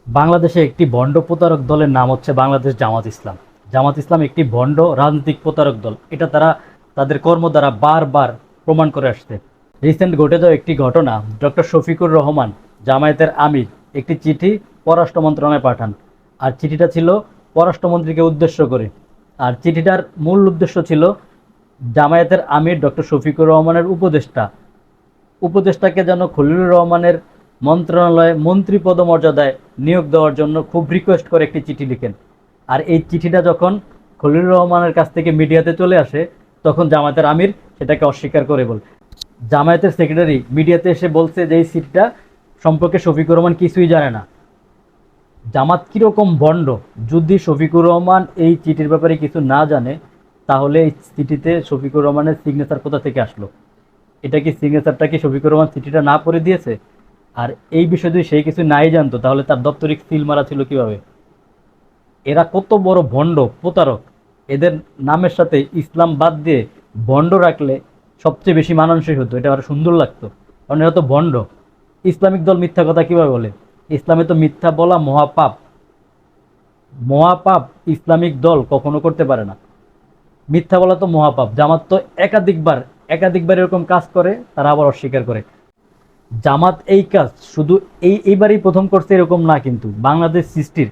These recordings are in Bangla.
বাংলাদেশে একটি ভণ্ড প্রতারক দলের নাম হচ্ছে বাংলাদেশ জামাত ইসলাম। জামাত ইসলাম একটি ভণ্ড রাজনৈতিক প্রতারক দল, এটা তারা তাদের কর্ম দ্বারা বারবার প্রমাণ করে আসছে। রিসেন্ট ঘটে যাওয়া একটি ঘটনা, ডক্টর শফিকুর রহমান জামায়াতের আমির একটি চিঠি পররাষ্ট্র মন্ত্রণালয়ে পাঠান। আর চিঠিটা ছিল পররাষ্ট্রমন্ত্রীকে উদ্দেশ্য করে। আর চিঠিটার মূল উদ্দেশ্য ছিল জামায়াতের আমির ডক্টর শফিকুর রহমানের উপদেষ্টাকে যেন খলিলুর রহমানের মন্ত্রণালয়ে মন্ত্রী পদমর্যাদায় নিয়োগ দেওয়ার জন্য খুব রিকোয়েস্ট করে একটি চিঠি লিখেন। আর এই চিঠিটা যখন খলিলুর রহমানের কাছ থেকে মিডিয়াতে চলে আসে, তখন জামায়াতের আমির সেটাকে অস্বীকার করে বলে। জামায়াতের সেক্রেটারি মিডিয়াতে এসে বলছে যে এই চিঠিটা সম্পর্কে শফিকুর রহমান কিছুই জানে না। জামাত কীরকম ভণ্ড! যদি শফিকুর রহমান এই চিঠির ব্যাপারে কিছু না জানে, তাহলে এই চিঠিতে শফিকুর রহমানের সিগনেচার কোথা থেকে আসলো? এটা কি সিগনেচারটা কি শফিকুর রহমান চিঠিটা না পড়ে দিয়েছে? আর এই বিষয়ে যদি সেই কিছু নাই জানতো, তাহলে তার দপ্তরিক সিল মারা ছিল কিভাবে? এরা কত বড় ভণ্ড প্রতারক! এদের নামের সাথে ইসলাম বাদ দিয়ে ভণ্ড রাখলে সবচেয়ে বেশি মানানসই হতো, এটা আরো সুন্দর লাগতো। কারণ এরা তো ভণ্ড। ইসলামিক দল মিথ্যা কথা কিভাবে বলে? ইসলামে তো মিথ্যা বলা মহাপাপ। মহাপাপ ইসলামিক দল কখনো করতে পারে না। মিথ্যা বলা তো মহাপাপ। জামাত তো একাধিকবার একাধিকবার এরকম কাজ করে, তারা আবার অস্বীকার করে। জামাত এই কাজ শুধু এইবারই প্রথম করছে এরকম না, কিন্তু বাংলাদেশ সৃষ্টির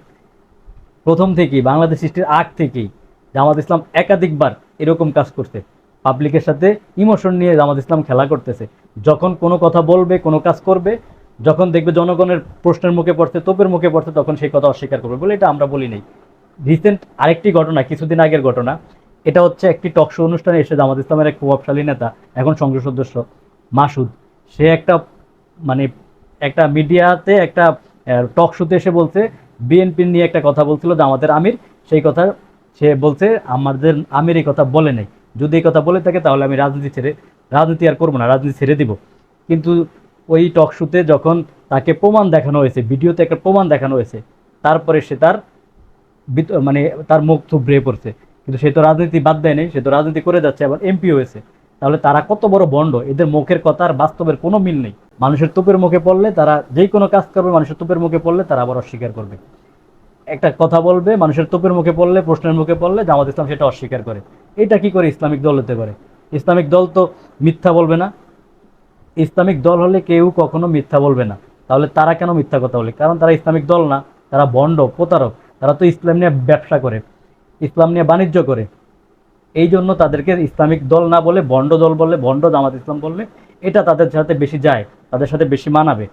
প্রথম থেকেই, বাংলাদেশ সৃষ্টির আগ থেকেই জামাত ইসলাম একাধিকবার এরকম কাজ করছে। পাবলিকের সাথে ইমোশন নিয়ে জামাত ইসলাম খেলা করতেছে। যখন কোনো কথা বলবে, কোনো কাজ করবে, যখন দেখবে জনগণের প্রশ্নের মুখে পড়ছে, তোপের মুখে পড়ছে, তখন সেই কথা অস্বীকার করবে বলে এটা আমরা বলি নাই। রিসেন্ট আরেকটি ঘটনা, কিছুদিন আগের ঘটনা, এটা হচ্ছে একটি টক শো অনুষ্ঠানে এসে জামাত ইসলামের এক প্রভাবশালী নেতা, এখন সংসদ সদস্য মাসুদ, সে মানে একটা মিডিয়াতে একটা টক শোতে এসে বলছে, বিএনপি নিয়ে একটা কথা বলছিল জামাতের আমির, সেই কথা সে বলছে আমাদের আমির এই কথা বলে নাই। যদি এই কথা বলে থাকে তাহলে আমি রাজনীতি আর করবো না, রাজনীতি ছেড়ে দিব। কিন্তু ওই টক শোতে যখন তাকে প্রমাণ দেখানো হয়েছে, ভিডিওতে একটা প্রমাণ দেখানো হয়েছে, তারপরে সে মানে তার মুখ থুবড়ে পড়ছে। কিন্তু সে তো রাজনীতি বাদ দেয় নাই, সে তো রাজনীতি করে যাচ্ছে, আবার এমপি হয়েছে। তাহলে তারা কত বড় ভণ্ড! এদের মুখের কথা আর বাস্তবের কোনো মিল নেই। মানুষের তোপের মুখে পড়লে তারা যেই কোনো কাজ করবে, মানুষের তোপের মুখে পড়লে তারা আবার অস্বীকার করবে। একটা কথা বলবে, মানুষের তোপের মুখে পড়লে, প্রশ্নের মুখে পড়লে জামাত ইসলাম সেটা অস্বীকার করে। এটা কি করে ইসলামিক দল হতে পারে? ইসলামিক দল তো মিথ্যা বলবে না। ইসলামিক দল হলে কেউ কখনো মিথ্যা বলবে না। তাহলে তারা কেন মিথ্যা কথা বলে? কারণ তারা ইসলামিক দল না, তারা ভণ্ড প্রতারক। তারা তো ইসলাম নিয়ে ব্যবসা করে, ইসলাম নিয়ে বাণিজ্য করে। এই জন্য তাদেরকে ইসলামিক দল না বলে ভণ্ড দল বললে, ভণ্ড জামাত ইসলাম বললে এটা তাদের সাথে বেশি যায়, তাদের সাথে বেশি মানাবে।